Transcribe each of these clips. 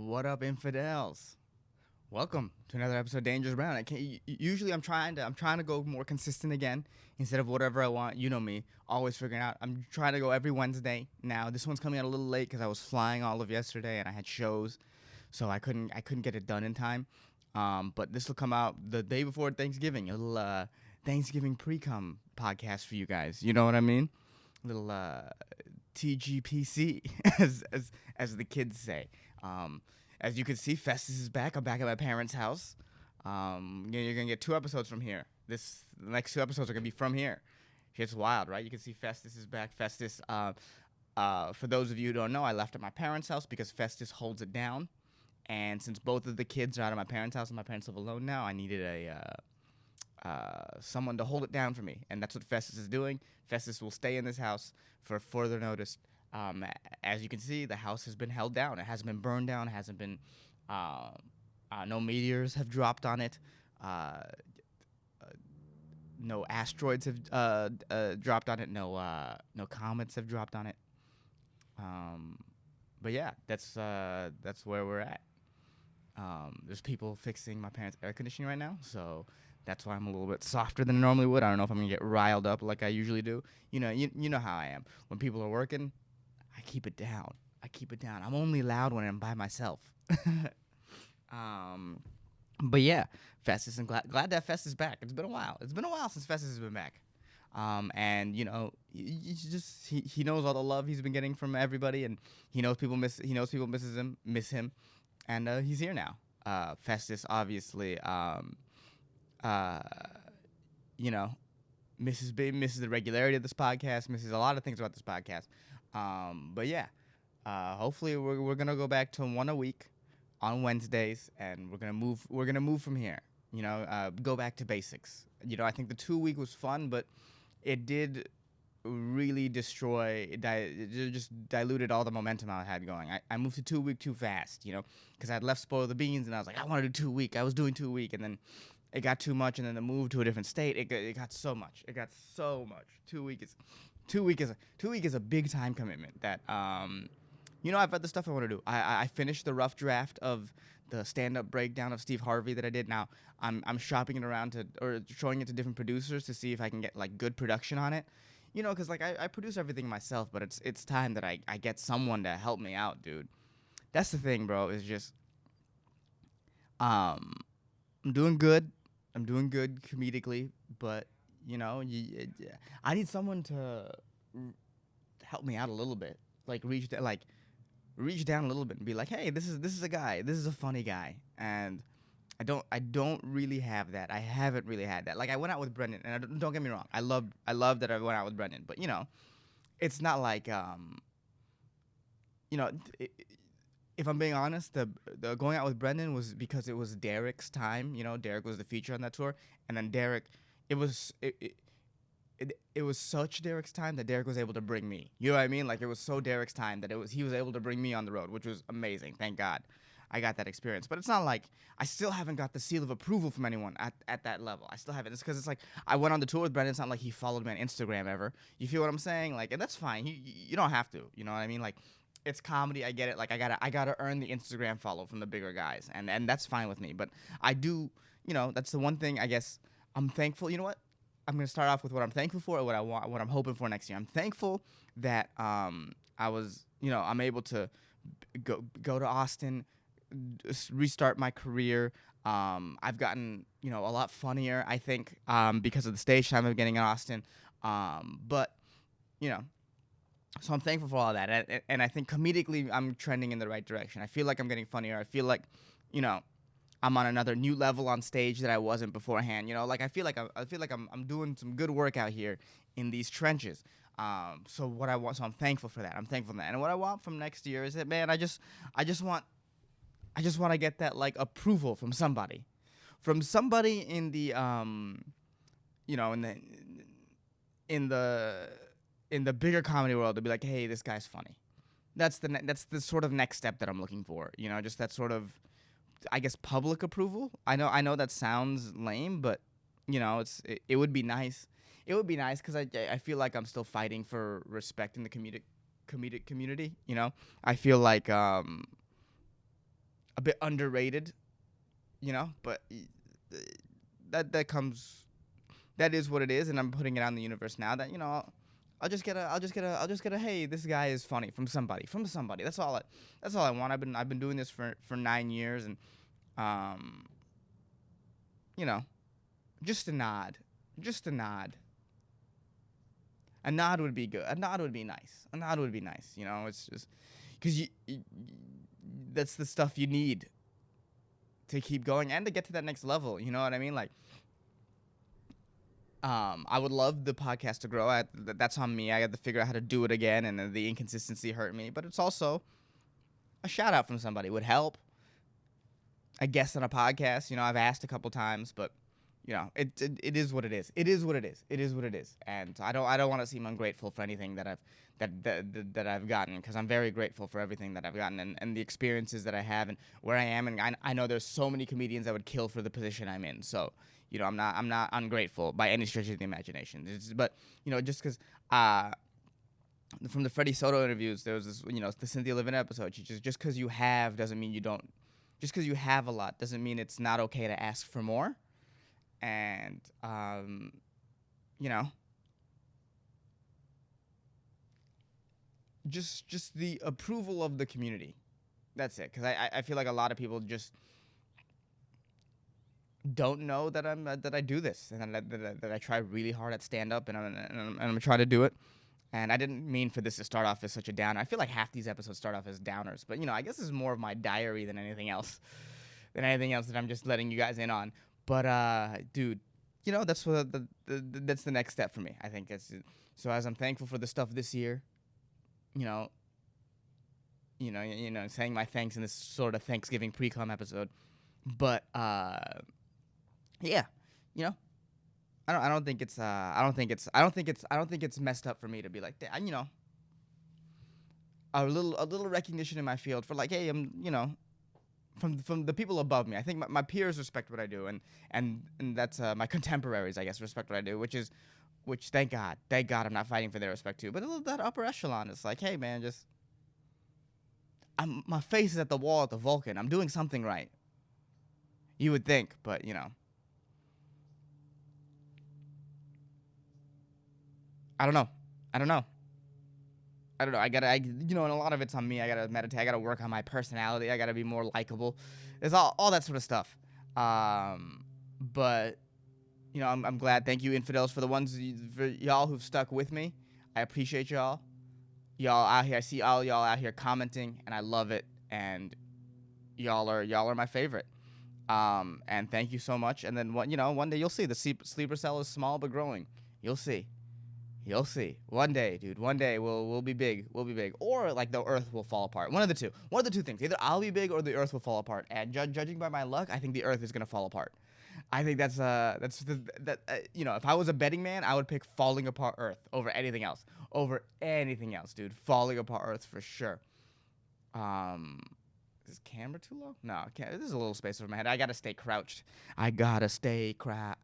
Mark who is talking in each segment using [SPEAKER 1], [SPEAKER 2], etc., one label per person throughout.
[SPEAKER 1] What up, infidels? Welcome to another episode of Dangerous Brown. Usually I'm trying to go more consistent again instead of whatever I want. You know me, always figuring out. I'm trying to go every Wednesday now. This one's coming out a little late because I was flying all of yesterday and I had shows, so I couldn't get it done in time. But this will come out the day before Thanksgiving. A little Thanksgiving pre-cum podcast for you guys. You know what I mean? A little TGPC as the kids say. As you can see, Festus is back. I'm back at my parents' house. You're gonna get 2 episodes from here. The next 2 episodes are gonna be from here. It's wild, right? You can see Festus is back. Festus, for those of you who don't know, I left at my parents' house because Festus holds it down. And since both of the kids are out of my parents' house and my parents live alone now, I needed someone to hold it down for me, and that's what Festus is doing. Festus will stay in this house for further notice. As you can see, the house has been held down. It hasn't been burned down. It hasn't been. No meteors have dropped on it. No asteroids have dropped on it. No comets have dropped on it. But yeah, that's where we're at. There's people fixing my parents' air conditioning right now, so that's why I'm a little bit softer than I normally would. I don't know if I'm gonna get riled up like I usually do. You know how I am. When people are working, I keep it down. I'm only loud when I'm by myself. But yeah, Festus, and glad that Festus is back. It's been a while. It's been a while since Festus has been back. And he knows all the love he's been getting from everybody, and he knows people miss him, and he's here now. Festus obviously, misses the regularity of this podcast, misses a lot of things about this podcast. But yeah, hopefully we're gonna go back to 1 a week on Wednesdays, and we're gonna move from here. Go back to basics. I think the 2-week was fun, but it did really it just diluted all the momentum I had going. I moved to 2-week too fast, because I'd left Spoil the Beans, and I was like, I want to do 2-week. I was doing 2-week, and then it got too much, and then the move to a different state, it got so much. 2-week is a big time commitment that, I've got the stuff I want to do. I finished the rough draft of the stand-up breakdown of Steve Harvey that I did. Now I'm shopping it around or showing it to different producers to see if I can get like good production on it. Because like I produce everything myself, but it's time that I get someone to help me out, dude. That's the thing, bro. Is just I'm doing good. I'm doing good comedically, but I need someone to help me out a little bit. Like reach down a little bit and be like, hey, this is a guy. This is a funny guy, and I don't really have that. I haven't really had that. Like I went out with Brendan, and don't get me wrong, I love that I went out with Brendan, but it's not like if I'm being honest, the going out with Brendan was because it was Derek's time. Derek was the feature on that tour, and then Derek, it was such Derek's time that Derek was able to bring me. You know what I mean? Like it was so Derek's time that he was able to bring me on the road, which was amazing. Thank God I got that experience. But it's not like I still haven't got the seal of approval from anyone at that level. I still haven't. It's because it's like I went on the tour with Brendan. It's not like he followed me on Instagram ever. You feel what I'm saying? Like, and that's fine. You don't have to. You know what I mean? Like, it's comedy. I get it. Like I gotta earn the Instagram follow from the bigger guys, and that's fine with me. But I do. That's the one thing I guess I'm thankful. You know what? I'm gonna start off with what I'm thankful for and what I want, what I'm hoping for next year. I'm thankful that I'm able to go to Austin, restart my career. I've gotten a lot funnier, I think, because of the stage time of getting in Austin. But so I'm thankful for all that, and I think comedically I'm trending in the right direction. I feel like I'm getting funnier. I feel like I'm on another new level on stage that I wasn't beforehand. Like I feel like I'm doing some good work out here in these trenches. So I'm thankful for that. And what I want from next year is that, man, I just want to get that like approval from somebody in the in the bigger comedy world to be like, hey, this guy's funny. That's the sort of next step that I'm looking for. Just that sort of, I guess, public approval. I know that sounds lame, but it would be nice. It would be nice because I feel like I'm still fighting for respect in the comedic community. I feel like a bit underrated, but that is what it is, and I'm putting it out in the universe now that, I'll just get a hey, this guy is funny from somebody. That's all I want. I've been doing this for 9 years, and you know, just a nod. Just a nod. A nod would be good. A nod would be nice. It's just because that's the stuff you need to keep going and to get to that next level. You know what I mean? Like, I would love the podcast to grow. That's on me. I got to figure out how to do it again, and the inconsistency hurt me. But it's also a shout out from somebody would help. A guest on a podcast. I've asked a couple times, but it is what it is. It is what it is. And I don't want to seem ungrateful for anything that I've gotten, because I'm very grateful for everything that I've gotten and the experiences that I have and where I am. And I know there's so many comedians that would kill for the position I'm in. So I'm not ungrateful by any stretch of the imagination. But just because from the Freddie Soto interviews, there was this the Cynthia Levin episode. Just because you have doesn't mean you don't. Just because you have a lot doesn't mean it's not okay to ask for more. And just the approval of the community. That's it. Because I feel like a lot of people just don't know that I do this, and that I try really hard at stand up, and I'm trying to do it. And I didn't mean for this to start off as such a downer. I feel like half these episodes start off as downers, but I guess it's more of my diary than anything else. That I'm just letting you guys in on. But dude, that's what that's the next step for me. I think it's so, as I'm thankful for the stuff this year, saying my thanks in this sort of Thanksgiving pre-com episode. But yeah, I don't think it's messed up for me to be like, a little recognition in my field for like, hey, I'm from the people above me. I think my peers respect what I do, and that's my contemporaries, I guess, respect what I do, which thank God I'm not fighting for their respect too. But that upper echelon is like, hey man, my face is at the wall at the Vulcan. I'm doing something right. You would think, but I don't know. And a lot of it's on me. I gotta meditate. I gotta work on my personality. I gotta be more likable. It's all that sort of stuff. But I'm glad. Thank you, infidels, for y'all who've stuck with me. I appreciate y'all. Y'all out here. I see all y'all out here commenting, and I love it. And y'all are my favorite. And thank you so much. And then one day you'll see the sleeper cell is small but growing. You'll see. One day, dude. One day we'll be big. We'll be big. Or like the earth will fall apart. One of the two things. Either I'll be big or the earth will fall apart. And judging by my luck, I think the earth is gonna fall apart. I think if I was a betting man, I would pick falling apart earth over anything else. Dude. Falling apart earth for sure. Is this camera too low? No, I can't. There's a little space over my head. I gotta stay crouched. I gotta stay crouched.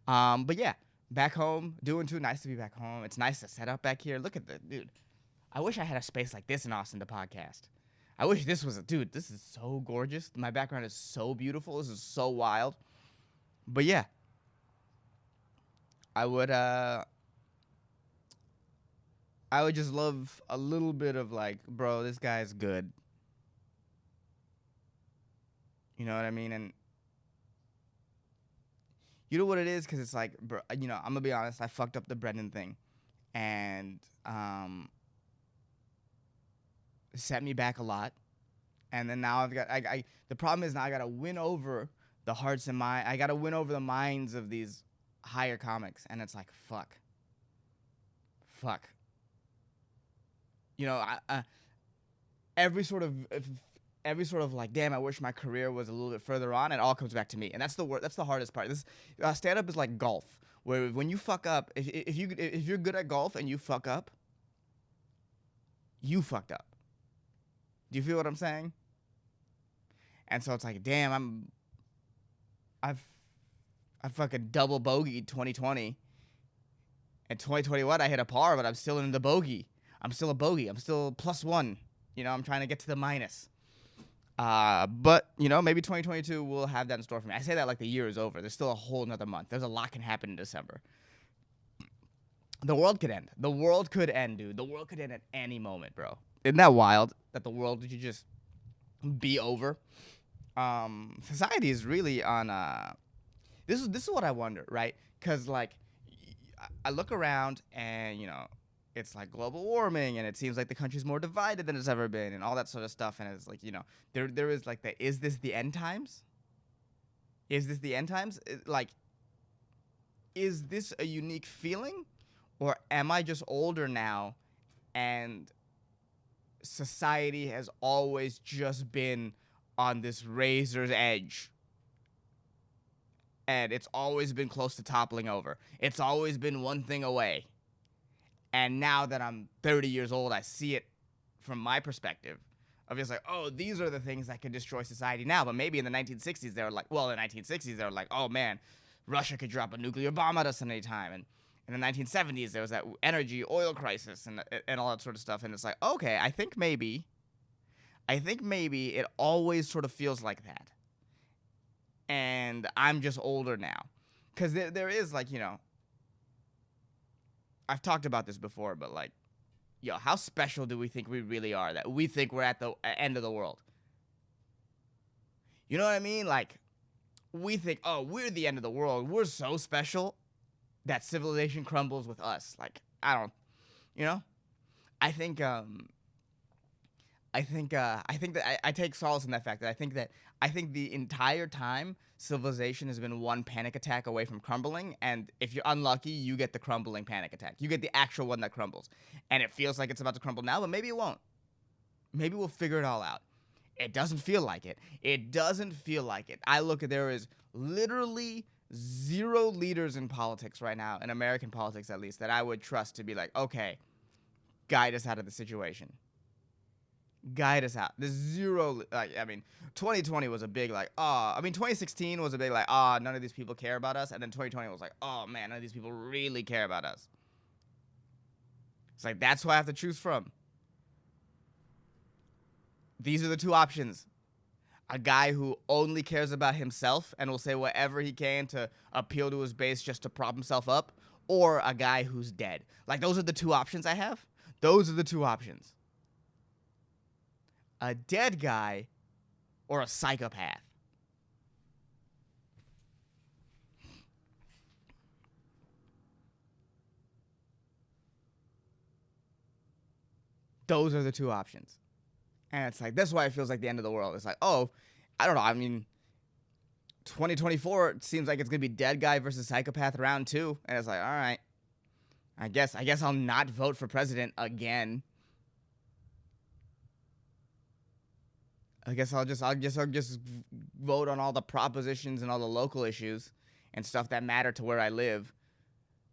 [SPEAKER 1] But yeah, back home, doing too. Nice to be back home. It's nice to set up back here. Look at the dude. I wish I had a space like this in Austin to podcast. I wish this was dude. This is so gorgeous. My background is so beautiful. This is so wild. But yeah, I would just love a little bit of like, bro, this guy's good. You know what I mean? And you know what it is? Because it's like, bro, I'm going to be honest. I fucked up the Brendan thing. And it set me back a lot. And then now the problem is now I got to win over the hearts and I got to win over the minds of these higher comics. And it's like, fuck. Every sort of like, damn, I wish my career was a little bit further on. It all comes back to me, and that's the hardest part. This stand up is like golf, where when you fuck up, if you're good at golf and you fuck up, you fucked up. Do you feel what I'm saying? And so it's like, damn, I've fucking double bogeyed 2020, and 2021 I hit a par, but I'm still in the bogey. I'm still a bogey. I'm still +1. I'm trying to get to the minus. But maybe 2022 will have that in store for me. I say that like the year is over. There's still a whole another month. There's a lot can happen in December. The world could end. The world could end, dude. The world could end at any moment, bro. Isn't that wild that the world could just be over? Society is really on. This is what I wonder, right? Because like, I look around and it's like global warming, and it seems like the country's more divided than it's ever been, and all that sort of stuff. And it's like, there is like is this the end times? Is this the end times? Like, is this a unique feeling, or am I just older now, and society has always just been on this razor's edge? And it's always been close to toppling over. It's always been one thing away. And now that I'm 30 years old, I see it from my perspective of just like, oh, these are the things that can destroy society now. But maybe in the 1960s, they were like, oh man, Russia could drop a nuclear bomb at us at any time. And in the 1970s, there was that energy oil crisis and all that sort of stuff. And it's like, okay, I think maybe it always sort of feels like that. And I'm just older now. Because there is like, I've talked about this before, but like, how special do we think we really are that we think we're at the end of the world? You know what I mean? Like, we think, oh, we're the end of the world. We're so special that civilization crumbles with us. Like, I don't, I think that I take solace in that fact that I think the entire time civilization has been one panic attack away from crumbling, and if you're unlucky, you get the crumbling panic attack. You get the actual one that crumbles, and it feels like it's about to crumble now, but maybe it won't. Maybe we'll figure it all out. It doesn't feel like it. It doesn't feel like it. There is literally zero leaders in politics right now, in American politics at least, that I would trust to be like, okay, guide us out of the situation. Guide us out. There's zero, 2020 was a big 2016 was a big none of these people care about us. And then 2020 was like, oh man, none of these people really care about us. It's like, that's who I have to choose from. These are the two options. A guy who only cares about himself and will say whatever he can to appeal to his base just to prop himself up, or a guy who's dead. Like, those are the two options I have. Those are the two options. A dead guy or a psychopath. Those are the two options. And it's like, that's why it feels like the end of the world. It's like, oh, I don't know. 2024, it seems like it's going to be dead guy versus psychopath round 2. And it's like, all right, I guess I'll not vote for president again. I guess I'll just vote on all the propositions and all the local issues and stuff that matter to where I live.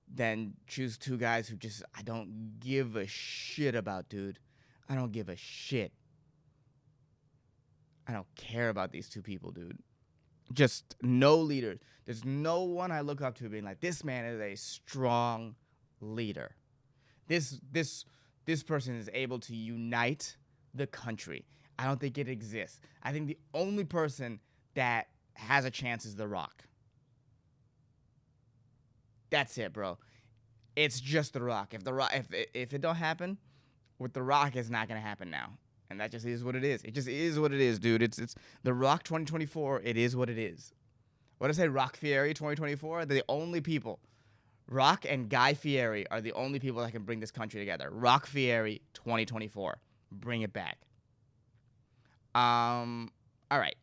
[SPEAKER 1] Then choose two guys who I don't give a shit about, dude. I don't give a shit. I don't care about these two people, dude. Just no leaders. There's no one I look up to being like, this man is a strong leader. This person is able to unite the country. I don't think it exists. I think the only person that has a chance is The Rock. That's it, bro. It's just The Rock. If it don't happen with The Rock, it's not gonna happen now, and that just is what it is. It just is what it is, dude. It's The Rock 2024. It is what it is. What did I say? Rock Fieri 2024. They're the only people. Rock and Guy Fieri are the only people that can bring this country together. Rock Fieri 2024. Bring it back. All right.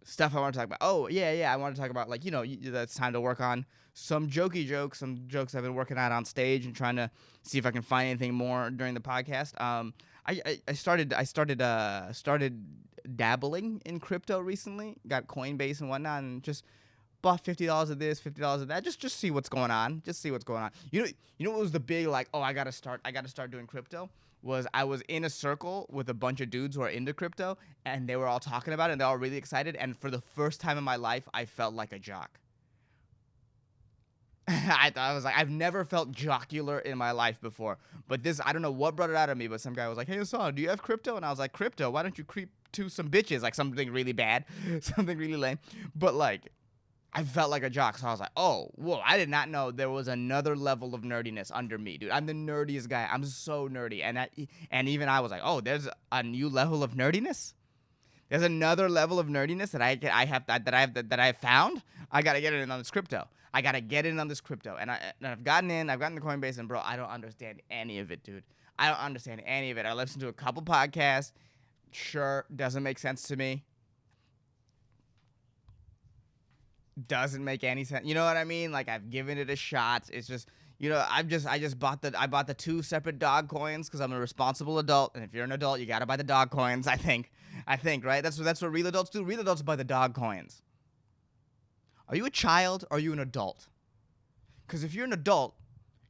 [SPEAKER 1] Stuff I want to talk about. Oh, yeah. I want to talk about, that's time to work on some jokes, some jokes I've been working on stage and trying to see if I can find anything more during the podcast. I started dabbling in crypto recently. Got Coinbase and whatnot, and just bought $50 of this, $50 of that. Just see what's going on. Just see what's going on. You know what was the big I gotta start doing crypto? Was I was in a circle with a bunch of dudes who are into crypto, and they were all talking about it, and they're all really excited. And for the first time in my life, I felt like a jock. I thought I was like, I've never felt jocular in my life before. But this, I don't know what brought it out of me, but some guy was like, hey, Hassan, do you have crypto? And I was like, crypto? Why don't you creep to some bitches? Like something really bad, something really lame. But like, I felt like a jock. So I was like, oh, whoa, I did not know there was another level of nerdiness under me, dude. I'm the nerdiest guy. I'm so nerdy. And even I was like, oh, there's a new level of nerdiness? There's another level of nerdiness that I have found. I gotta get in on this crypto. I gotta get in on this crypto, and I've gotten in. I've gotten the Coinbase, and bro, I don't understand any of it, dude. I don't understand any of it. I listened to a couple podcasts. Sure, doesn't make sense to me. Doesn't make any sense. You know what I mean? Like I've given it a shot. It's just, I just bought the 2 separate dog coins because I'm a responsible adult, and if you're an adult, you gotta buy the dog coins. I think, right? That's what real adults do. Real adults buy the dog coins. Are you a child or are you an adult? Because if you're an adult,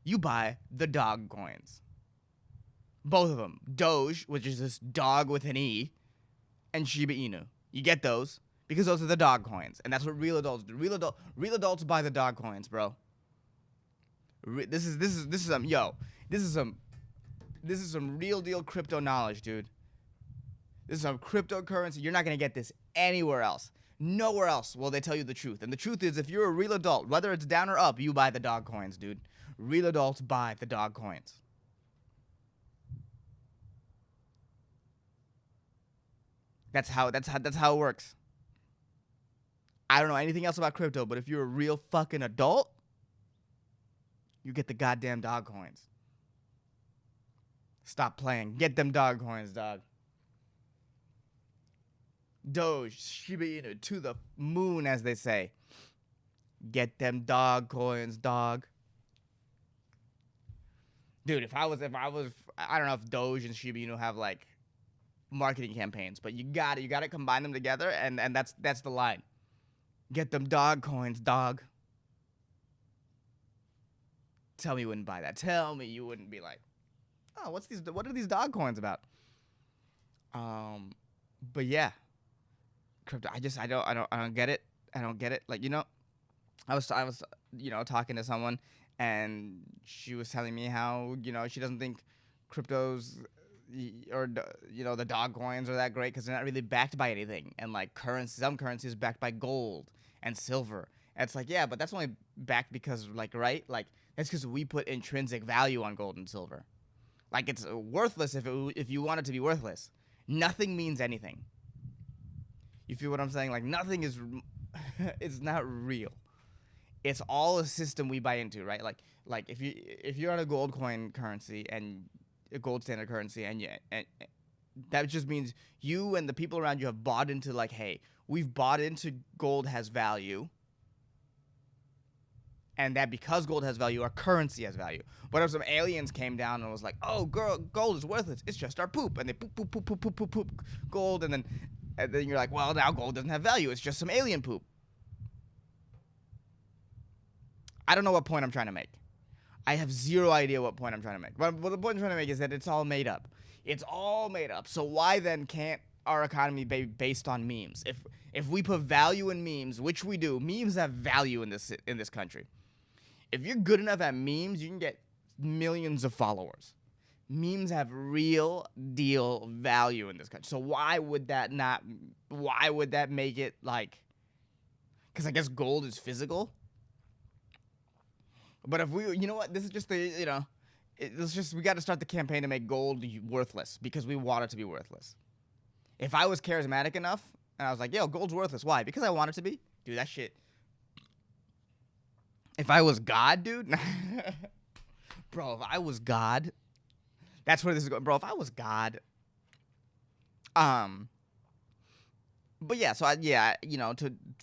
[SPEAKER 1] you buy the dog coins. Both of them. Doge, which is this dog with an E, and Shiba Inu. You get those because those are the dog coins, and that's what real adults do. Real adults buy the dog coins, bro. This is some real deal crypto knowledge, dude. This is some cryptocurrency. You're not gonna get this anywhere else. Nowhere else will they tell you the truth. And the truth is, if you're a real adult, whether it's down or up, you buy the dog coins, dude. Real adults buy the dog coins. That's how it works. I don't know anything else about crypto, but if you're a real fucking adult, you get the goddamn dog coins. Stop playing. Get them dog coins, dog. Doge, Shiba Inu, to the moon, as they say. Get them dog coins, dog. Dude, if I was, I don't know if Doge and Shiba Inu have like marketing campaigns, but you gotta combine them together, and that's the line. Get them dog coins, dog. Tell me you wouldn't buy that. Tell me you wouldn't be like, oh, what are these dog coins about? But yeah. Crypto, I don't get it. I don't get it. Like, I was talking to someone, and she was telling me how, she doesn't think cryptos or the dog coins are that great because they're not really backed by anything, and like some currency is backed by gold and silver. And it's like, yeah, but that's only backed because that's because we put intrinsic value on gold and silver. Like, it's worthless if you want it to be worthless. Nothing means anything. You feel what I'm saying? Like, nothing is, it's not real. It's all a system we buy into, right? Like if you're on a gold coin currency and a gold standard currency, and that just means you and the people around you have bought into, like, hey, we've bought into gold has value, and that because gold has value, our currency has value. But if some aliens came down and was like, oh, girl, gold is worthless, it's just our poop, and they poop, poop, poop, poop, poop, poop, poop, gold, and then you're like, well, now gold doesn't have value, it's just some alien poop. I don't know what point I'm trying to make. I have zero idea what point I'm trying to make. But the point I'm trying to make is that it's all made up. It's all made up. So why then can't our economy be based on memes? If we put value in memes, which we do, memes have value in this country. If you're good enough at memes, you can get millions of followers. Memes have real deal value in this country. So why would that make it like, because I guess gold is physical. But if we, you know what, this is just we got to start the campaign to make gold worthless because we want it to be worthless. If I was charismatic enough and I was like, yo, gold's worthless. Why? Because I want it to be. Dude, that shit. If I was God, dude. Bro, if I was God. That's where this is going. Bro, if I was God. But yeah, so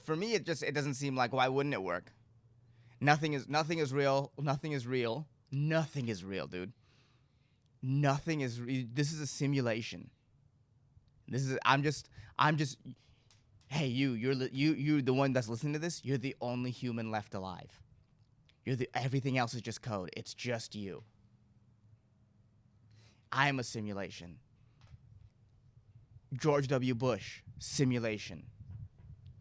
[SPEAKER 1] for me, it doesn't seem like, why wouldn't it work? Nothing is real. Nothing is real. Nothing is real, dude. Nothing is this is a simulation. I'm just hey, you're the one that's listening to this, you're the only human left alive. Everything else is just code. It's just you. I am a simulation. George W. Bush, simulation.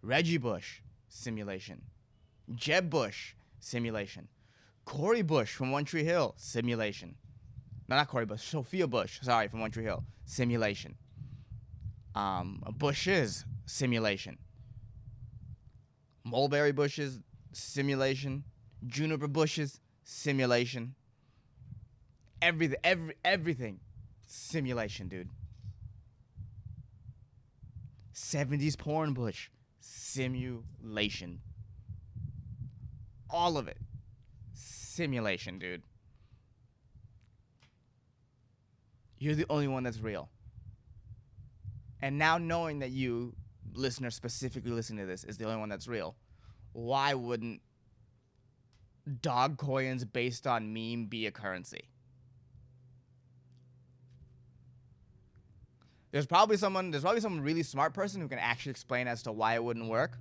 [SPEAKER 1] Reggie Bush, simulation. Jeb Bush, simulation. Cory Bush from One Tree Hill, simulation. No, not Cory Bush. Sophia Bush, sorry, from One Tree Hill, simulation. Bushes, simulation. Mulberry bushes, simulation. Juniper bushes, simulation. Everything, simulation, dude. 70s porn bush, simulation. All of it, simulation, dude. You're the only one that's real. And now knowing that you, listener specifically listening to this, is the only one that's real, why wouldn't dog coins based on meme be a currency? There's probably some really smart person who can actually explain as to why it wouldn't work.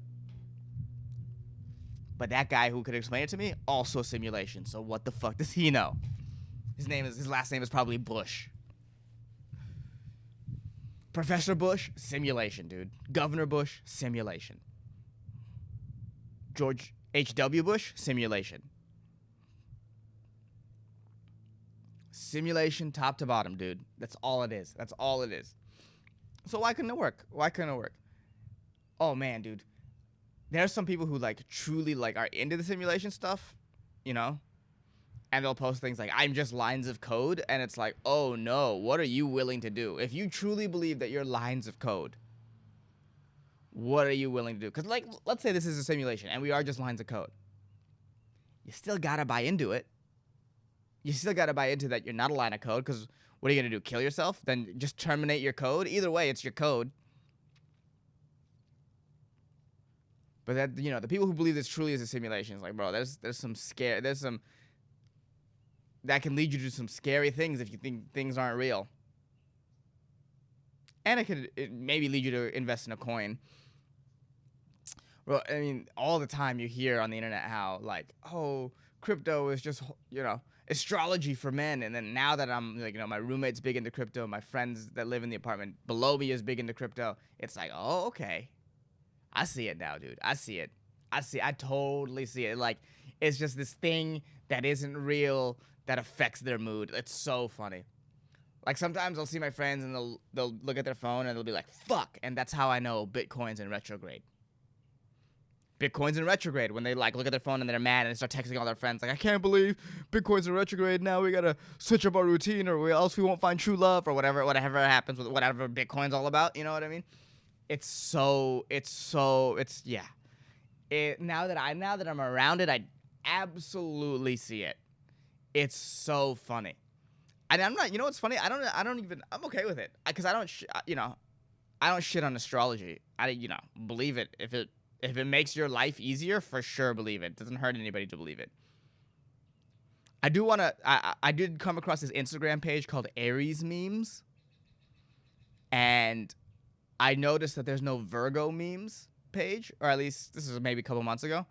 [SPEAKER 1] But that guy who could explain it to me, also a simulation. So what the fuck does he know? His last name is probably Bush. Professor Bush, simulation, dude. Governor Bush, simulation. George H.W. Bush, simulation. Simulation top to bottom, dude. That's all it is. That's all it is. So why couldn't it work? Why couldn't it work? Oh, man, dude. There's some people who, like, truly, like, are into the simulation stuff, you know? And they'll post things like, I'm just lines of code. And it's like, oh, no, what are you willing to do? If you truly believe that you're lines of code, what are you willing to do? Because, like, let's say this is a simulation and we are just lines of code. You still got to buy into it. You still got to buy into that you're not a line of code, because what are you going to do, kill yourself? Then just terminate your code? Either way, it's your code. But that, you know, the people who believe this truly is a simulation, it's like, bro, there's some that can lead you to some scary things if you think things aren't real. And it maybe lead you to invest in a coin. Well, I mean, all the time you hear on the internet how, like, oh, crypto is just, you know, astrology for men. And then now that I'm, like, you know, my roommate's big into crypto, my friends that live in the apartment below me is big into crypto, it's like, oh, okay. I see it now, dude. I see it. I totally see it. Like, it's just this thing that isn't real that affects their mood. It's so funny. Like, sometimes I'll see my friends and they'll look at their phone and they'll be like, fuck. And that's how I know Bitcoin's in retrograde. Bitcoin's in retrograde, when they, like, look at their phone and they're mad and they start texting all their friends like, I can't believe Bitcoin's in retrograde. Now we gotta switch up our routine, or else we won't find true love, or whatever happens with whatever Bitcoin's all about. You know what I mean? Yeah. Now that I'm around it, I absolutely see it. It's so funny. And I'm not, you know what's funny? I'm okay with it. Because I don't shit on astrology. Believe it. If it makes your life easier, for sure believe it. It doesn't hurt anybody to believe it. I did come across this Instagram page called Aries Memes. And I noticed that there's no Virgo memes page, or at least this is maybe a couple months ago.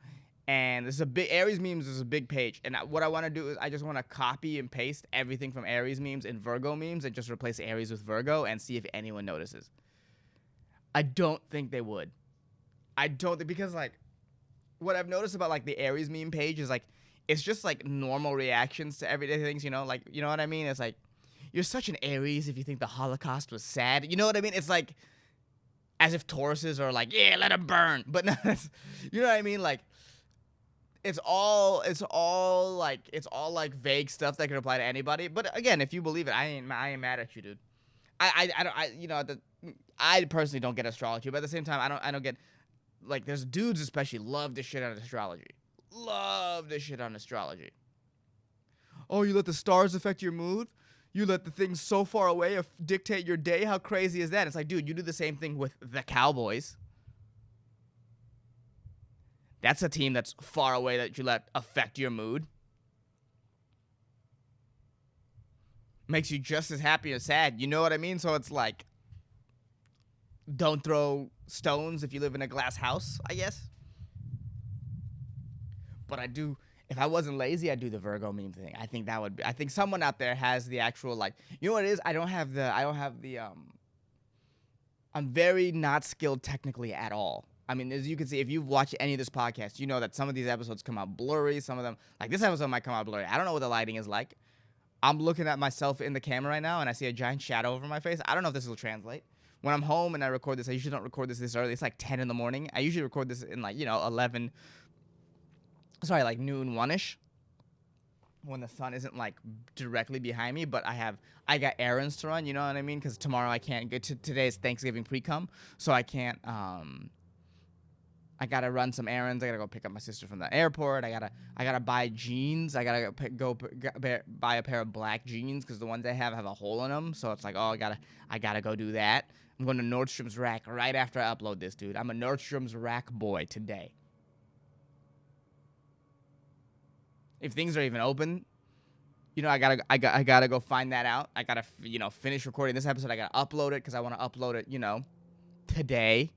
[SPEAKER 1] And this is Aries memes is a big page. And what I want to do is I just want to copy and paste everything from Aries memes and Virgo memes and just replace Aries with Virgo and see if anyone notices. I don't think they would. Because, like, what I've noticed about, like, the Aries meme page is, like, it's just, like, normal reactions to everyday things, you know? Like, you know what I mean? It's like, you're such an Aries if you think the Holocaust was sad. You know what I mean? It's like, as if Tauruses are like, yeah, let them burn. But no, you know what I mean? Like, it's all like vague stuff that can apply to anybody. But again, if you believe it, I ain't mad at you, dude. I personally don't get astrology, but at the same time, I don't get, like, there's dudes especially love to shit on astrology. Love to shit on astrology. Oh, you let the stars affect your mood? You let the things so far away dictate your day? How crazy is that? It's like, dude, you do the same thing with the Cowboys. That's a team that's far away that you let affect your mood. Makes you just as happy as sad. You know what I mean? So it's like, don't throw stones if you live in a glass house, I guess. But I do, if I wasn't lazy, I'd do the Virgo meme thing. I think someone out there has the actual, like, you know what it is? I'm very not skilled technically at all. I mean, as you can see, if you've watched any of this podcast, you know that some of these episodes come out blurry. Some of them, like this episode, might come out blurry. I don't know what the lighting is like. I'm looking at myself in the camera right now, and I see a giant shadow over my face. I don't know if this will translate. When I'm home and I record this, I usually don't record this early. It's like 10 in the morning. I usually record this in like, noon, 1-ish, when the sun isn't like directly behind me, but I got errands to run, you know what I mean? Because tomorrow I can't get to, today is Thanksgiving pre-cum, so I can't, I gotta run some errands. I gotta go pick up my sister from the airport. I gotta buy jeans. I gotta buy a pair of black jeans because the ones I have a hole in them. So it's like, oh, I gotta go do that. I'm going to Nordstrom's Rack right after I upload this, dude. I'm a Nordstrom's Rack boy today. If things are even open, I gotta go find that out. I gotta finish recording this episode. I gotta upload it because I want to upload it today.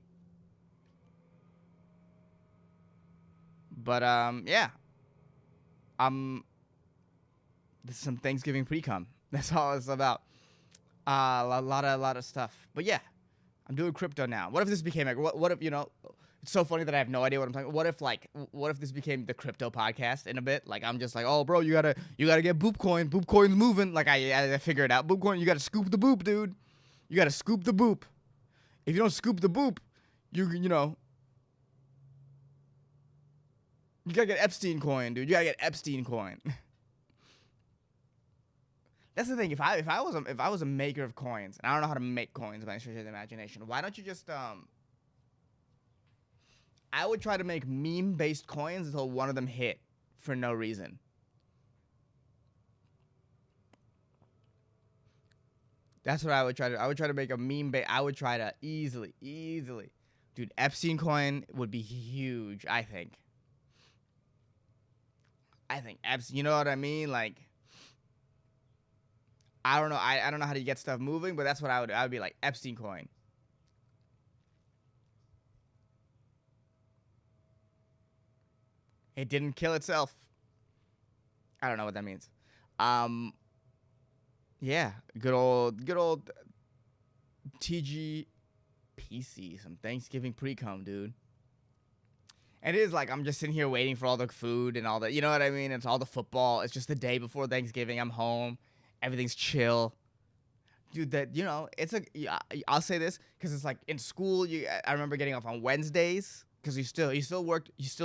[SPEAKER 1] But yeah, this is some Thanksgiving pre-cum. That's all it's about. A lot of stuff. But yeah, I'm doing crypto now. What if this became like what if It's so funny that I have no idea what I'm talking. What if this became the crypto podcast in a bit? Like I'm just like, oh bro, you gotta get boop coin. Boop coin's moving. Like I figured out boop coin. You gotta scoop the boop, dude. You gotta scoop the boop. If you don't scoop the boop, you gotta get Epstein coin, dude. You gotta get Epstein coin. That's the thing. If I was a maker of coins, and I don't know how to make coins by any stretch of the imagination, why don't you just I would try to make meme-based coins until one of them hit for no reason. That's what I would try to. I would try to make a meme. I would try to easily, dude. Epstein coin would be huge. I think Epstein. You know what I mean? Like, I don't know. I don't know how to get stuff moving, but that's what I would be like Epstein coin. It didn't kill itself. I don't know what that means. Yeah, good old TGPC, some Thanksgiving pre-cum, dude. And it is like I'm just sitting here waiting for all the food and all that. You know what I mean? It's all the football. It's just the day before Thanksgiving. I'm home. Everything's chill. Dude, I'll say this because it's like in school, I remember getting off on Wednesdays because you still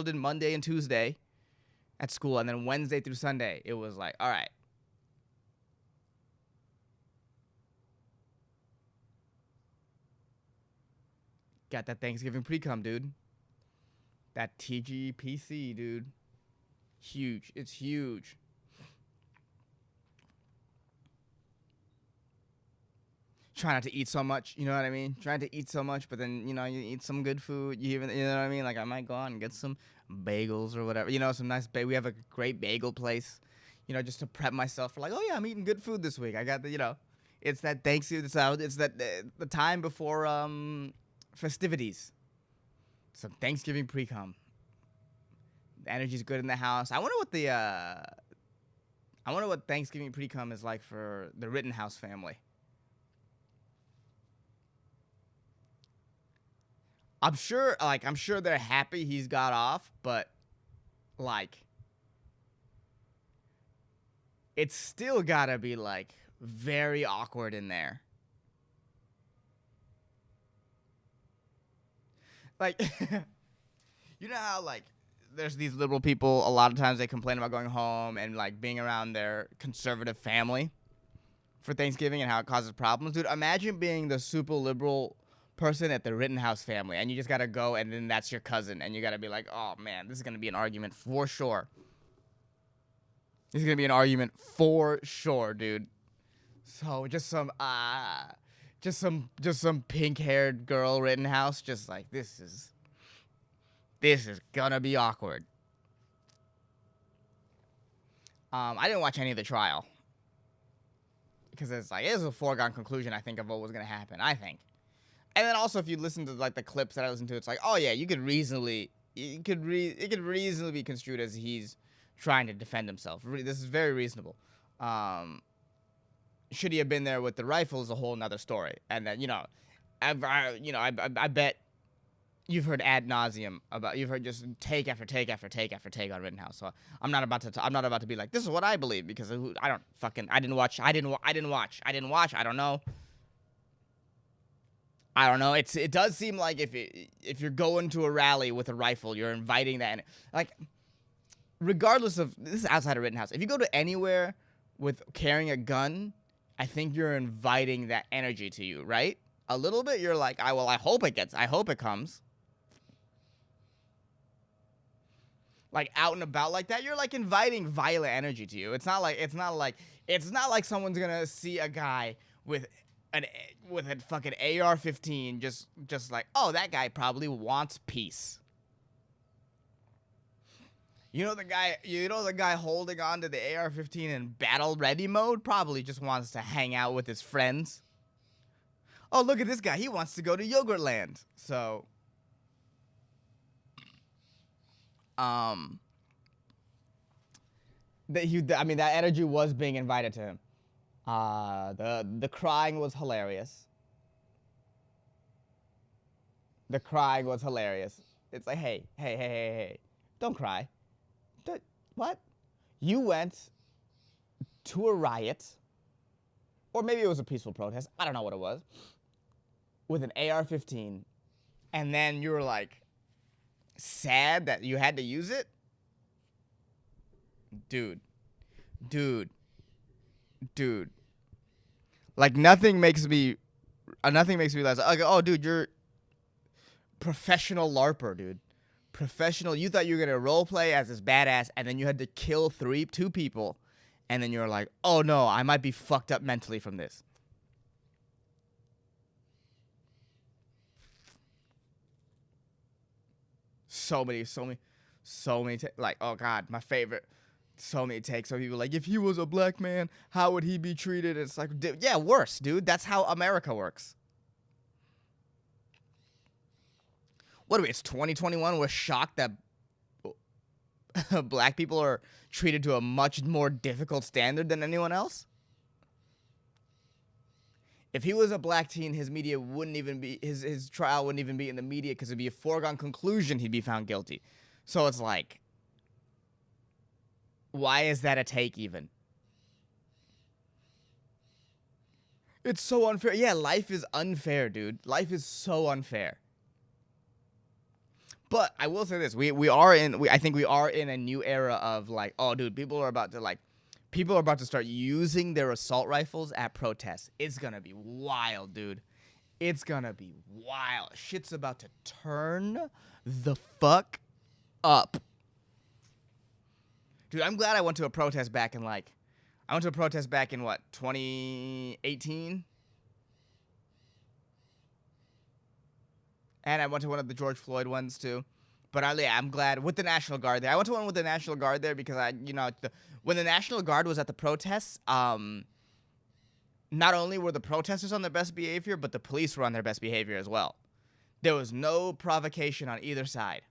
[SPEAKER 1] did Monday and Tuesday at school. And then Wednesday through Sunday, it was like, all right. Got that Thanksgiving pre-cum, dude. That TGPC, dude. Huge. It's huge. Try not to eat so much, you know what I mean? Trying to eat so much, but then, you eat some good food. You know what I mean? Like, I might go out and get some bagels or whatever. Some nice we have a great bagel place, just to prep myself for like, oh, yeah, I'm eating good food this week. I got the, it's that Thanksgiving, it's that the time before festivities. Some Thanksgiving pre-cum. The energy's good in the house. I wonder what Thanksgiving pre-cum is like for the Rittenhouse family. I'm sure they're happy he's got off, but like it's still gotta be like very awkward in there. Like, you know how like there's these liberal people, a lot of times they complain about going home and like being around their conservative family for Thanksgiving and how it causes problems. Dude, imagine being the super liberal person at the Rittenhouse family and you just gotta go and then that's your cousin and you gotta be like, oh man, this is gonna be an argument for sure. This is gonna be an argument for sure, dude. So just some pink-haired girl Rittenhouse, just like this is gonna be awkward. I didn't watch any of the trial because it was a foregone conclusion, I think, of what was gonna happen. I think. And then also, if you listen to like the clips that I listened to, it's like, oh yeah, it could reasonably be construed as he's trying to defend himself. This is very reasonable. Should he have been there with the rifle is a whole nother story. And then I bet you've heard ad nauseum about, you've heard just take after take after take after take on Rittenhouse. So I'm not about to be like, this is what I believe, because I didn't watch. I don't know. It does seem like if you're going to a rally with a rifle, you're inviting that. Like, regardless of, this is outside of Rittenhouse, if you go to anywhere with carrying a gun, I think you're inviting that energy to you, right? A little bit. You're like, I hope it comes. Like, out and about like that, you're like inviting violent energy to you. It's not like someone's gonna see a guy with a fucking AR-15 just like, oh, that guy probably wants peace. You know the guy holding on to the AR-15 in battle ready mode probably just wants to hang out with his friends. Oh, look at this guy. He wants to go to Yogurtland. So that energy was being invited to him. The crying was hilarious. It's like, hey, don't cry. What? You went to a riot, or maybe it was a peaceful protest, I don't know what it was, with an AR-15, and then you were like sad that you had to use it? Dude. Like, nothing makes me realize, like, oh, dude, you're professional LARPer, dude. Professional. You thought you were gonna role play as this badass, and then you had to kill two people, and then you're like, oh no, I might be fucked up mentally from this. So many like, oh god, my favorite. So many takes. So people like, if he was a black man, how would he be treated? It's like, yeah, worse, dude. That's how America works. What are we? It's 2021. We're shocked that black people are treated to a much more difficult standard than anyone else. If he was a black teen, his media wouldn't even be, his trial wouldn't even be in the media, because it'd be a foregone conclusion he'd be found guilty. So it's like, why is that a take even? It's so unfair. Yeah, life is unfair, dude. Life is so unfair. But I will say this: I think we are in a new era of like, oh, dude, people are about to start using their assault rifles at protests. It's gonna be wild, dude. It's gonna be wild. Shit's about to turn the fuck up, dude. I'm glad I went to a protest back in what, 2018. And I went to one of the George Floyd ones too. But I'm glad with the National Guard there. I went to one with the National Guard there because when the National Guard was at the protests, not only were the protesters on their best behavior, but the police were on their best behavior as well. There was no provocation on either side.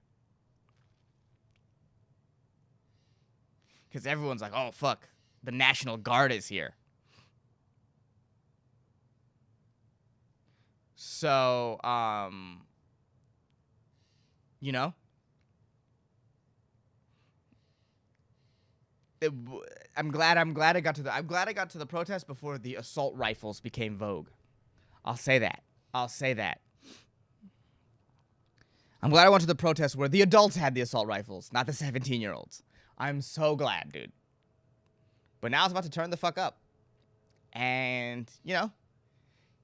[SPEAKER 1] Because everyone's like, oh, fuck, the National Guard is here. So, you know, I'm glad I got to the protest before the assault rifles became vogue. I'll say that. I'm glad I went to the protest where the adults had the assault rifles, not the 17-year-olds. I'm so glad, dude. But now it's about to turn the fuck up. And, you know,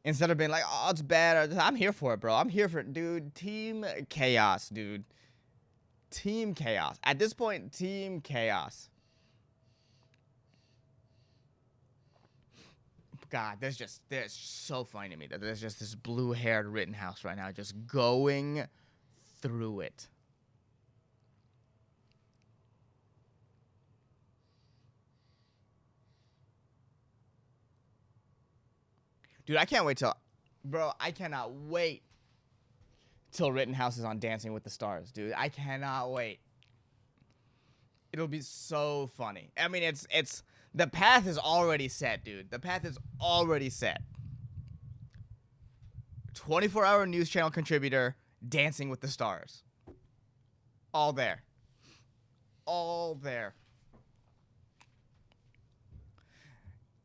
[SPEAKER 1] instead of being like, oh, it's bad, I'm here for it, bro. I'm here for it, dude. Team chaos, dude. Team chaos. At this point, team chaos. God, there's so funny to me that there's just this blue-haired Rittenhouse right now just going through it. Dude, I cannot wait till Rittenhouse is on Dancing with the Stars, dude. I cannot wait. It'll be so funny. I mean, it's the path is already set, dude. The path is already set. 24-hour news channel contributor Dancing with the Stars. All there. All there.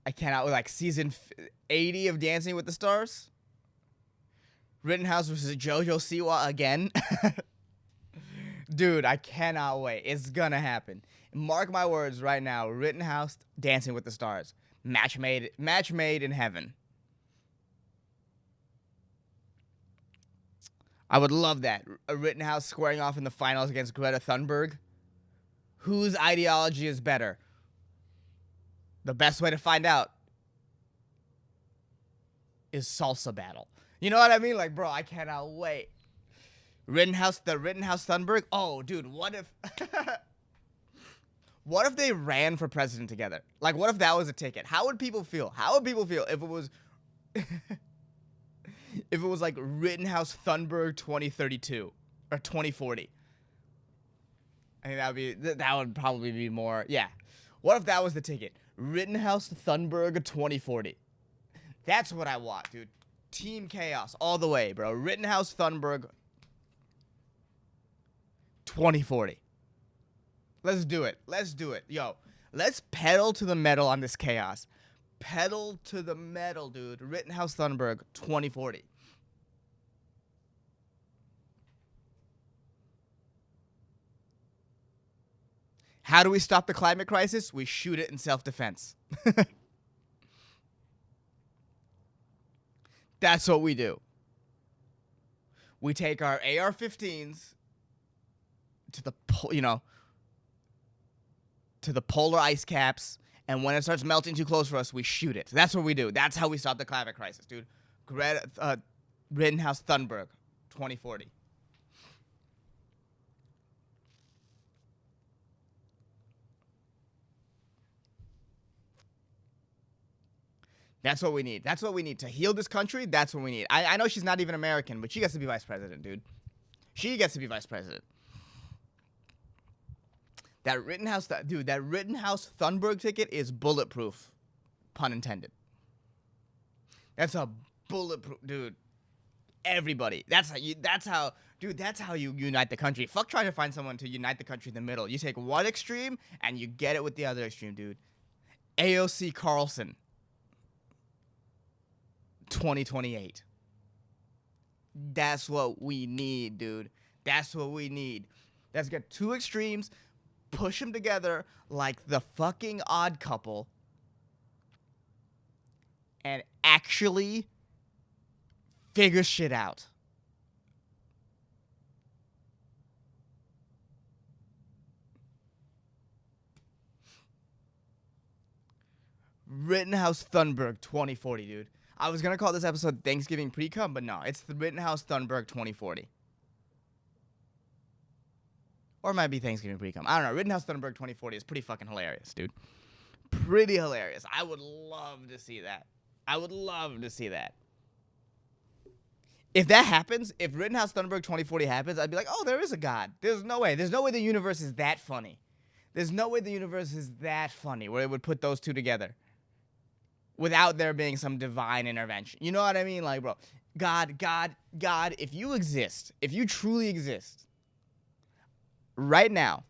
[SPEAKER 1] I cannot, like, season 80 of Dancing with the Stars. Rittenhouse versus JoJo Siwa again. Dude, I cannot wait. It's gonna happen. Mark my words right now. Rittenhouse, Dancing with the Stars. Match made in heaven. I would love that. A Rittenhouse squaring off in the finals against Greta Thunberg. Whose ideology is better? The best way to find out is salsa battle. You know what I mean? Like, bro, I cannot wait. The Rittenhouse Thunberg. Oh, dude, what if what if they ran for president together? Like, what if that was a ticket? How would people feel? How would people feel if it was if it was like Rittenhouse Thunberg 2032 or 2040? I think that would probably be more. Yeah. What if that was the ticket? Rittenhouse Thunberg 2040. That's what I want, dude. Team Chaos all the way, bro. Rittenhouse Thunberg 2040. Let's do it. Let's do it. Yo, let's pedal to the metal on this chaos. Pedal to the metal, dude. Rittenhouse Thunberg 2040. How do we stop the climate crisis? We shoot it in self-defense. That's what we do. We take our AR-15s to the, to the polar ice caps, and when it starts melting too close for us, we shoot it. That's what we do. That's how we stop the climate crisis, dude. Rittenhouse Thunberg, 2040. That's what we need. That's what we need to heal this country. That's what we need. I know she's not even American, but she gets to be vice president, dude. She gets to be vice president. That Rittenhouse Thunberg ticket is bulletproof, pun intended. That's a bulletproof, dude. Everybody. That's how you unite the country. Fuck trying to find someone to unite the country in the middle. You take one extreme and you get it with the other extreme, dude. AOC Carlson. 2028. That's what we need, dude. That's what we need. Let's get two extremes, push them together like the fucking Odd Couple, and actually figure shit out. Rittenhouse Thunberg 2040, dude. I was going to call this episode Thanksgiving Pre-Cum, but no, it's the Rittenhouse Thunberg 2040. Or it might be Thanksgiving Pre-Cum. I don't know. Rittenhouse Thunberg 2040 is pretty fucking hilarious, dude. Pretty hilarious. I would love to see that. I would love to see that. If that happens, if Rittenhouse Thunberg 2040 happens, I'd be like, oh, there is a God. There's no way. There's no way the universe is that funny. There's no way the universe is that funny where it would put those two together without there being some divine intervention. You know what I mean? Like, bro, God, if you exist, if you truly exist, right now,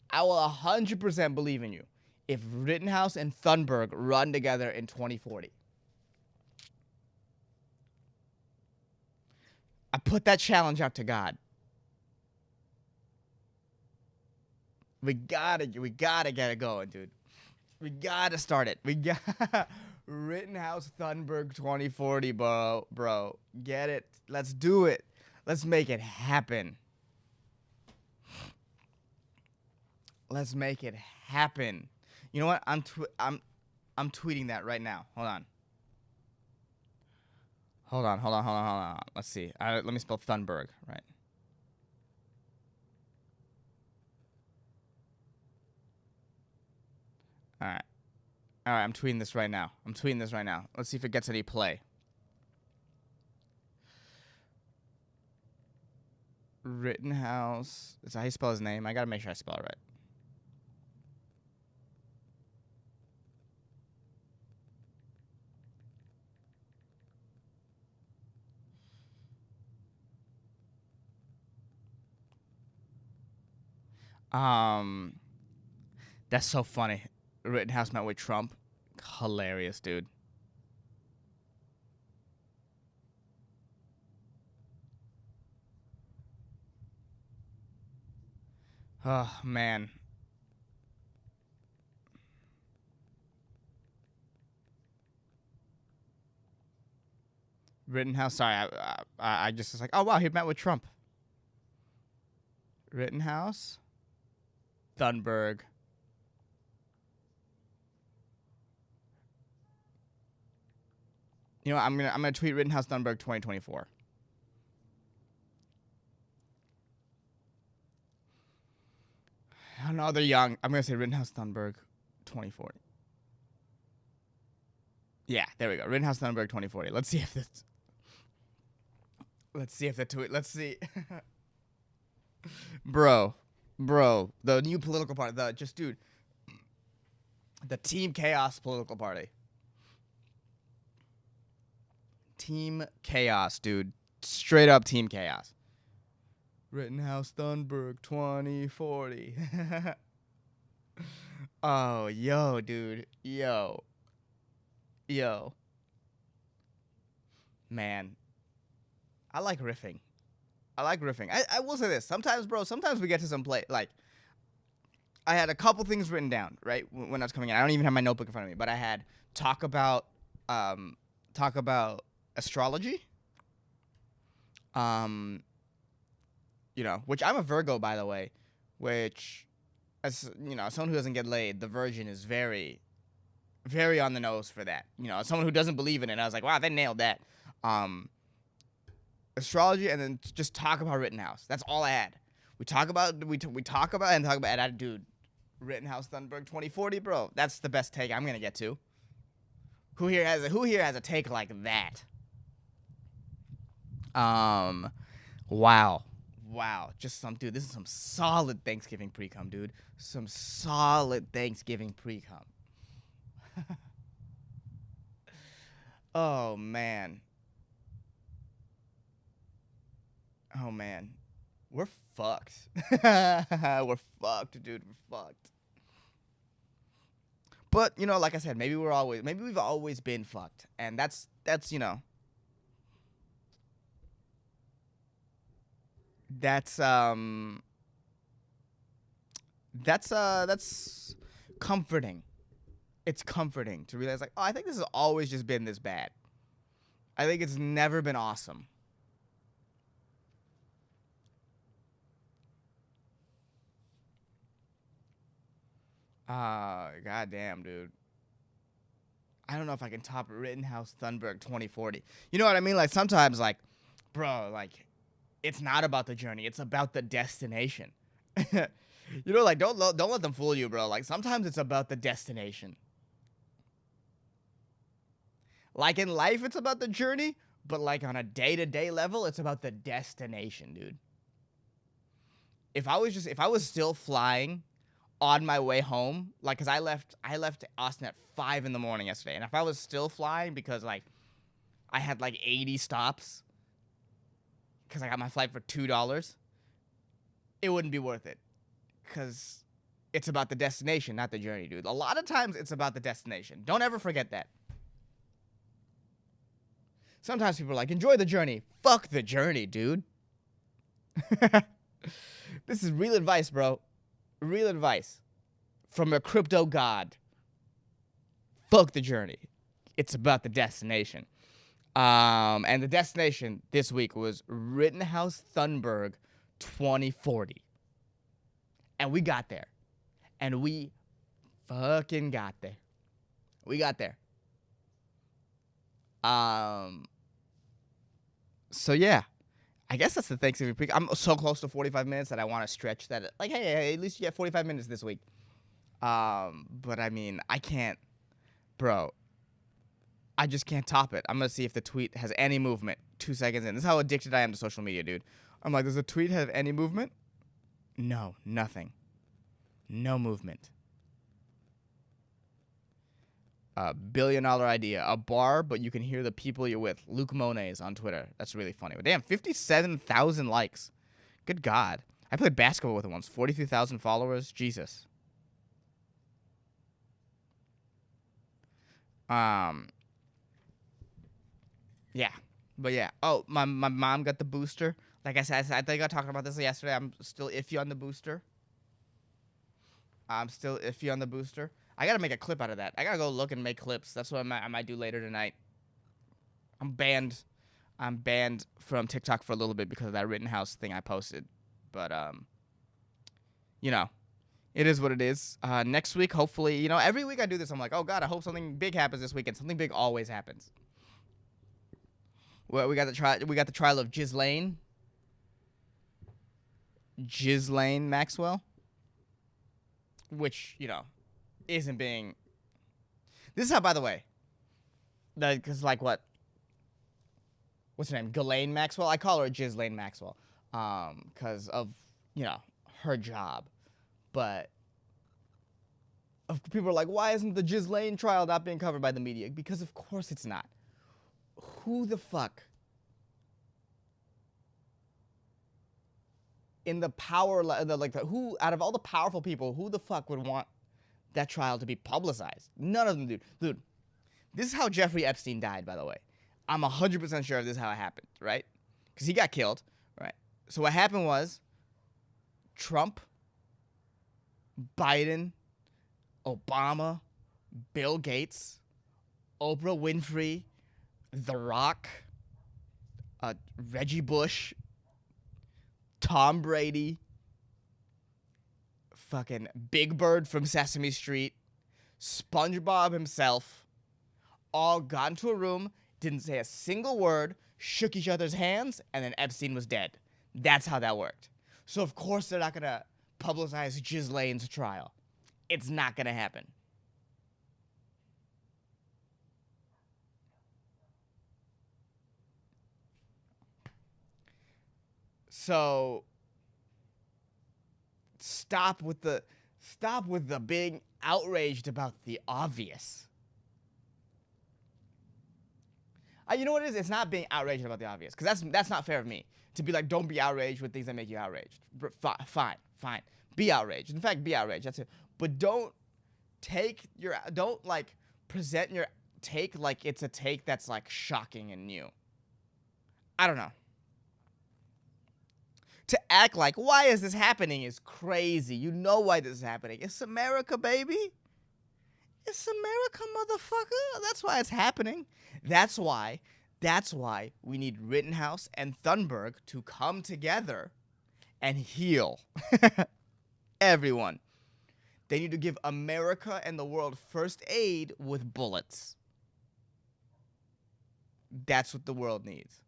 [SPEAKER 1] I will 100% believe in you if Rittenhouse and Thunberg run together in 2040. I put that challenge out to God. We gotta get it going, dude. We gotta start it. We got Rittenhouse Thunberg 2040, bro. Get it. Let's do it. Let's make it happen. Let's make it happen. You know what? I'm tweeting that right now. Hold on. Let's see. Let me spell Thunberg, right? All right, I'm tweeting this right now. Let's see if it gets any play. Rittenhouse. Is that how you spell his name? I gotta make sure I spell it right. Um, that's so funny. Rittenhouse met with Trump. Hilarious, dude. Oh man. Rittenhouse. Sorry, I just was like, oh wow, he met with Trump. Rittenhouse, Thunberg. You know, I'm gonna tweet Rittenhouse Thunberg 2024. I don't know, they're young. I'm gonna say Rittenhouse Thunberg 2040. Yeah, there we go. Rittenhouse Thunberg 2040. Let's see if this. Let's see if the tweet. Let's see. bro, the new political party. Dude, the Team Chaos political party. Team Chaos, dude. Straight up Team Chaos. Rittenhouse Thunberg 2040. Oh, yo, dude. Yo. Man. I like riffing. I will say this. Sometimes, bro, we get to some play. Like, I had a couple things written down, right, when I was coming in. I don't even have my notebook in front of me, but I had talk about astrology. You know, which I'm a Virgo, by the way, which, as you know, someone who doesn't get laid, the Virgin is very, very on the nose for that. You know, as someone who doesn't believe in it, I was like, wow, they nailed that. Astrology, and then just talk about Rittenhouse. That's all I had. We talk about, and dude, Rittenhouse Thunberg 2040, bro. That's the best take I'm gonna get to. Who here has a take like that? Wow. Just this is some solid Thanksgiving pre-cum, dude. Some solid Thanksgiving pre-cum. Oh man. We're fucked. We're fucked, dude. We're fucked. But, you know, like I said, maybe we've always been fucked. And that's you know, that's comforting. It's comforting to realize, like, oh, I think this has always just been this bad. I think it's never been awesome. Goddamn, dude. I don't know if I can top Rittenhouse Thunberg 2040. You know what I mean? Like, sometimes, like, bro, like, it's not about the journey. It's about the destination. You know, like, don't let them fool you, bro. Like, sometimes it's about the destination. Like, in life, it's about the journey, but, like, on a day-to-day level, it's about the destination, dude. If I was still flying on my way home, like, cause I left Austin at 5 in the morning yesterday, and if I was still flying because, like, I had like 80 stops, cause I got my flight for $2, it wouldn't be worth it, cause it's about the destination, not the journey, dude. A lot of times it's about the destination. Don't ever forget that. Sometimes people are like, enjoy the journey. Fuck the journey, dude. This is real advice, bro. Real advice from a crypto god. Fuck the journey. It's about the destination. And the destination this week was Rittenhouse Thunberg 2040. And we got there. And we fucking got there. We got there. So yeah. I guess that's the Thanksgiving pre. I'm so close to 45 minutes that I want to stretch that. Like, hey, at least you get 45 minutes this week. But I mean, I can't, bro. I just can't top it. I'm gonna see if the tweet has any movement. 2 seconds in. This is how addicted I am to social media, dude. I'm like, does the tweet have any movement? No, nothing. No movement. $1 billion idea. A bar, but you can hear the people you're with. Luke Mones on Twitter. That's really funny. But damn, 57,000 likes. Good God. I played basketball with him once. 43,000 followers. Jesus. Yeah. But yeah. Oh, my mom got the booster. Like I said, I think I talked about this yesterday. I'm still iffy on the booster. I gotta make a clip out of that. I gotta go look and make clips. That's what I might do later tonight. I'm banned from TikTok for a little bit because of that Rittenhouse thing I posted. But you know, it is what it is. Next week, hopefully, you know, every week I do this. I'm like, oh God, I hope something big happens this weekend. Something big always happens. Well, we got the trial of Ghislaine Maxwell, which, you know, isn't being. This is how, by the way, because like what's her name? Ghislaine Maxwell. I call her Ghislaine Maxwell, because of, you know, her job. But people are like, why isn't the Ghislaine trial not being covered by the media? Because of course it's not. Who the fuck in the power, who out of all the powerful people, who the fuck would want that trial to be publicized? None of them, dude. Dude, this is how Jeffrey Epstein died, by the way. I'm 100% sure this is how it happened, right? Because he got killed, right? So what happened was Trump, Biden, Obama, Bill Gates, Oprah Winfrey, The Rock, Reggie Bush, Tom Brady, fucking Big Bird from Sesame Street, SpongeBob himself, all got into a room, didn't say a single word, shook each other's hands, and then Epstein was dead. That's how that worked. So of course they're not gonna publicize Ghislaine's trial. It's not gonna happen. So stop with the being outraged about the obvious. You know what it is? It's not being outraged about the obvious, because that's not fair of me to be like, don't be outraged with things that make you outraged. Fine. Be outraged. In fact, be outraged. That's it. But don't like present your take like it's a take that's like shocking and new. I don't know. To act like, why is this happening is crazy. You know why this is happening. It's America, baby. It's America, motherfucker. That's why it's happening. That's why we need Rittenhouse and Thunberg to come together and heal everyone. They need to give America and the world first aid with bullets. That's what the world needs.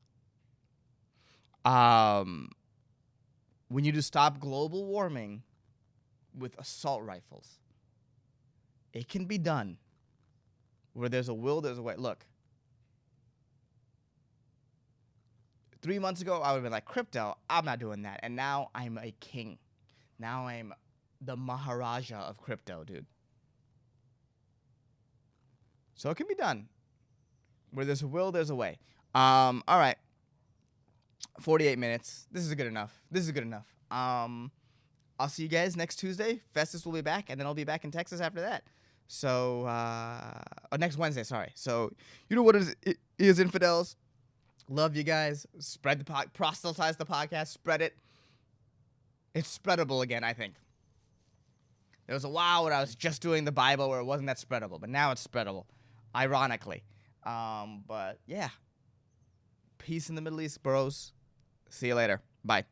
[SPEAKER 1] We need to stop global warming with assault rifles. It can be done. Where there's a will, there's a way. Look. 3 months ago, I would have been like, crypto, I'm not doing that. And now I'm a king. Now I'm the Maharaja of crypto, dude. So it can be done. Where there's a will, there's a way. All right. 48 minutes. This is good enough. I'll see you guys next Tuesday. Festus will be back, and then I'll be back in Texas after that. So, next Wednesday, sorry. So, you know what it is, infidels. Love you guys. Spread the proselytize the podcast. Spread it. It's spreadable again, I think. There was a while where I was just doing the Bible where it wasn't that spreadable, but now it's spreadable, ironically. But yeah. Peace in the Middle East, bros. See you later. Bye.